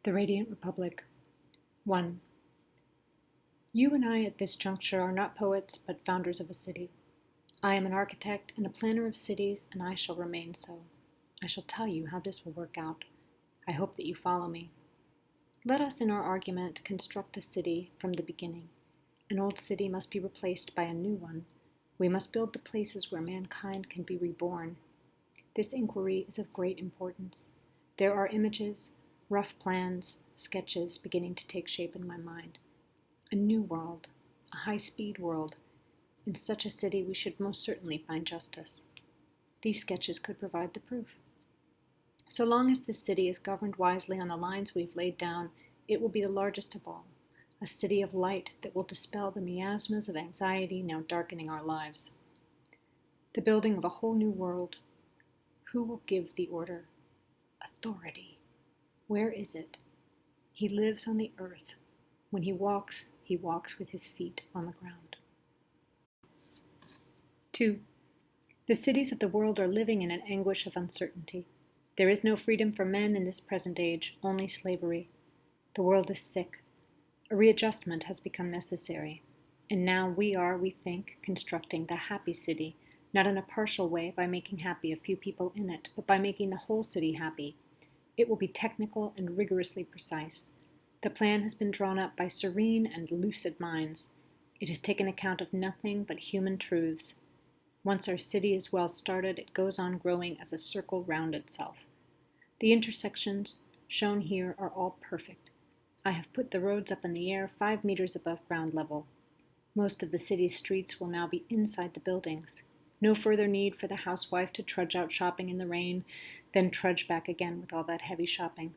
The Radiant Republic. 1. You and I at this juncture are not poets, but founders of a city. I am an architect and a planner of cities, and I shall remain so. I shall tell you how this will work out. I hope that you follow me. Let us in our argument construct a city from the beginning. An old city must be replaced by a new one. We must build the places where mankind can be reborn. This inquiry is of great importance. There are images, rough plans, sketches beginning to take shape in my mind. A new world, a high-speed world. In such a city we should most certainly find justice. These sketches could provide the proof. So long as this city is governed wisely on the lines we've laid down, it will be the largest of all, a city of light that will dispel the miasmas of anxiety now darkening our lives. The building of a whole new world. Who will give the order? Authority. Where is it? He lives on the earth. When he walks with his feet on the ground. 2. The cities of the world are living in an anguish of uncertainty. There is no freedom for men in this present age, only slavery. The world is sick. A readjustment has become necessary. And now we are, we think, constructing the happy city, not in a partial way by making happy a few people in it, but by making the whole city happy. It will be technical and rigorously precise. The plan has been drawn up by serene and lucid minds. It has taken account of nothing but human truths. Once our city is well started, it goes on growing as a circle round itself. The intersections shown here are all perfect. I have put the roads up in the air 5 meters above ground level. Most of the city's streets will now be inside the buildings. No further need for the housewife to trudge out shopping in the rain, then trudge back again with all that heavy shopping.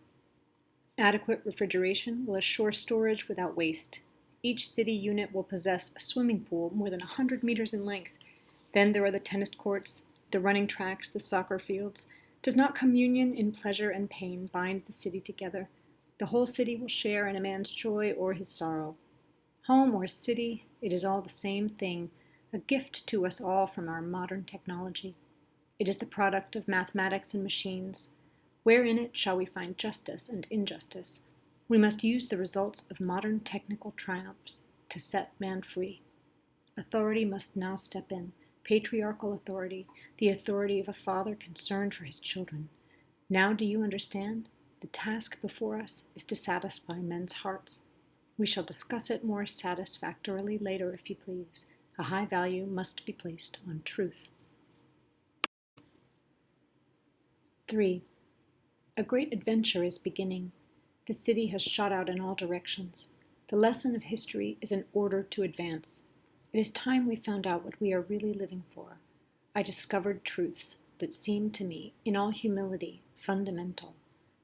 Adequate refrigeration will assure storage without waste. Each city unit will possess a swimming pool more than 100 meters in length. Then there are the tennis courts, the running tracks, the soccer fields. Does not communion in pleasure and pain bind the city together? The whole city will share in a man's joy or his sorrow. Home or city, it is all the same thing, a gift to us all from our modern technology. It is the product of mathematics and machines. Where in it shall we find justice and injustice? We must use the results of modern technical triumphs to set man free. Authority must now step in, patriarchal authority, the authority of a father concerned for his children. Now do you understand? The task before us is to satisfy men's hearts. We shall discuss it more satisfactorily later, if you please. A high value must be placed on truth. 3. A great adventure is beginning. The city has shot out in all directions. The lesson of history is an order to advance. It is time we found out what we are really living for. I discovered truths that seemed to me, in all humility, fundamental.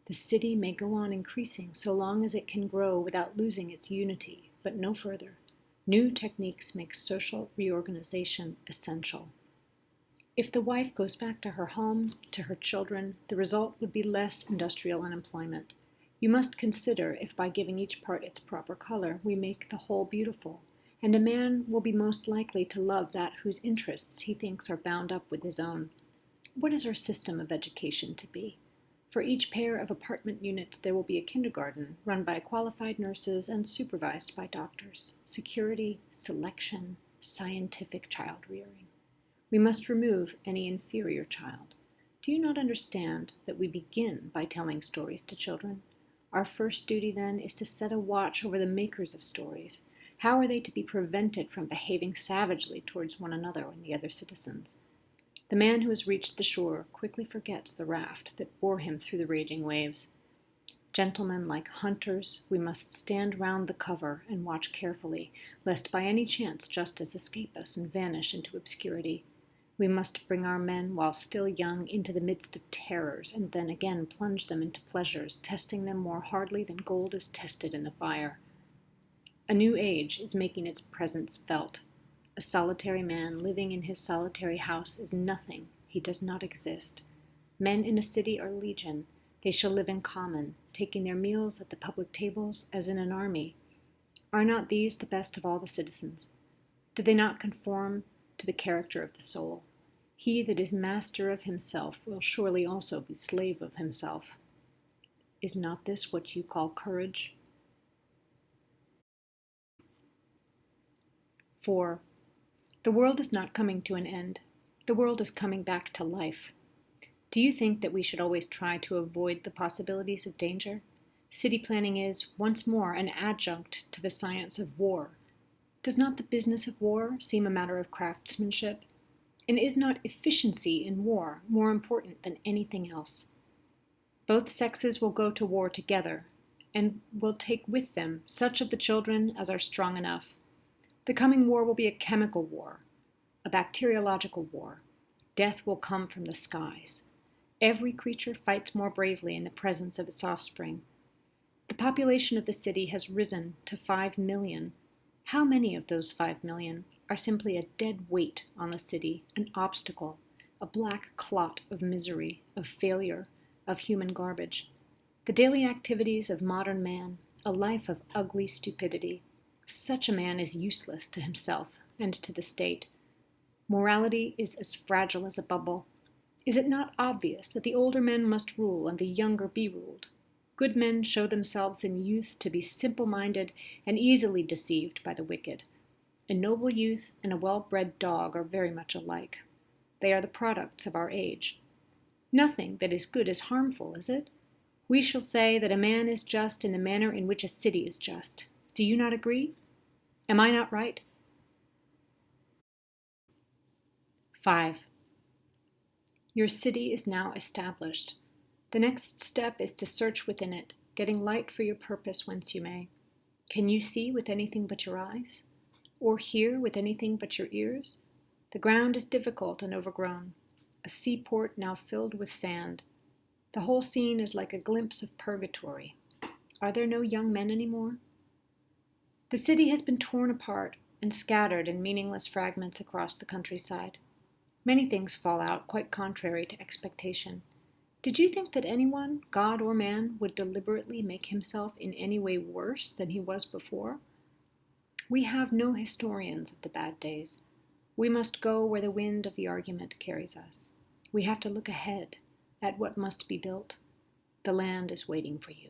The city may go on increasing so long as it can grow without losing its unity, but no further. New techniques make social reorganization essential. If the wife goes back to her home, to her children, the result would be less industrial unemployment. You must consider if by giving each part its proper color, we make the whole beautiful, and a man will be most likely to love that whose interests he thinks are bound up with his own. What is our system of education to be? For each pair of apartment units, there will be a kindergarten run by qualified nurses and supervised by doctors. Security, selection, scientific child rearing. We must remove any inferior child. Do you not understand that we begin by telling stories to children? Our first duty, then, is to set a watch over the makers of stories. How are they to be prevented from behaving savagely towards one another and the other citizens? The man who has reached the shore quickly forgets the raft that bore him through the raging waves. Gentlemen, like hunters, we must stand round the cover and watch carefully, lest by any chance justice escape us and vanish into obscurity. We must bring our men, while still young, into the midst of terrors, and then again plunge them into pleasures, testing them more hardly than gold is tested in the fire. A new age is making its presence felt. A solitary man living in his solitary house is nothing. He does not exist. Men in a city are legion. They shall live in common, taking their meals at the public tables as in an army. Are not these the best of all the citizens? Do they not conform to the character of the soul? He that is master of himself will surely also be slave of himself. Is not this what you call courage? 4. The world is not coming to an end. The world is coming back to life. Do you think that we should always try to avoid the possibilities of danger? City planning is, once more, an adjunct to the science of war. Does not the business of war seem a matter of craftsmanship? And is not efficiency in war more important than anything else? Both sexes will go to war together, and will take with them such of the children as are strong enough. The coming war will be a chemical war, a bacteriological war. Death will come from the skies. Every creature fights more bravely in the presence of its offspring. The population of the city has risen to 5 million. How many of those 5 million are simply a dead weight on the city, an obstacle, a black clot of misery, of failure, of human garbage? The daily activities of modern man, a life of ugly stupidity. Such a man is useless to himself and to the state. Morality is as fragile as a bubble. Is it not obvious that the older men must rule and the younger be ruled? Good men show themselves in youth to be simple-minded and easily deceived by the wicked. A noble youth and a well-bred dog are very much alike. They are the products of our age. Nothing that is good is harmful, is it? We shall say that a man is just in the manner in which a city is just. Do you not agree? Am I not right? 5. Your city is now established. The next step is to search within it, getting light for your purpose whence you may. Can you see with anything but your eyes? Or hear with anything but your ears? The ground is difficult and overgrown, a seaport now filled with sand. The whole scene is like a glimpse of purgatory. Are there no young men anymore? The city has been torn apart and scattered in meaningless fragments across the countryside. Many things fall out quite contrary to expectation. Did you think that anyone, God or man, would deliberately make himself in any way worse than he was before? We have no historians of the bad days. We must go where the wind of the argument carries us. We have to look ahead at what must be built. The land is waiting for you.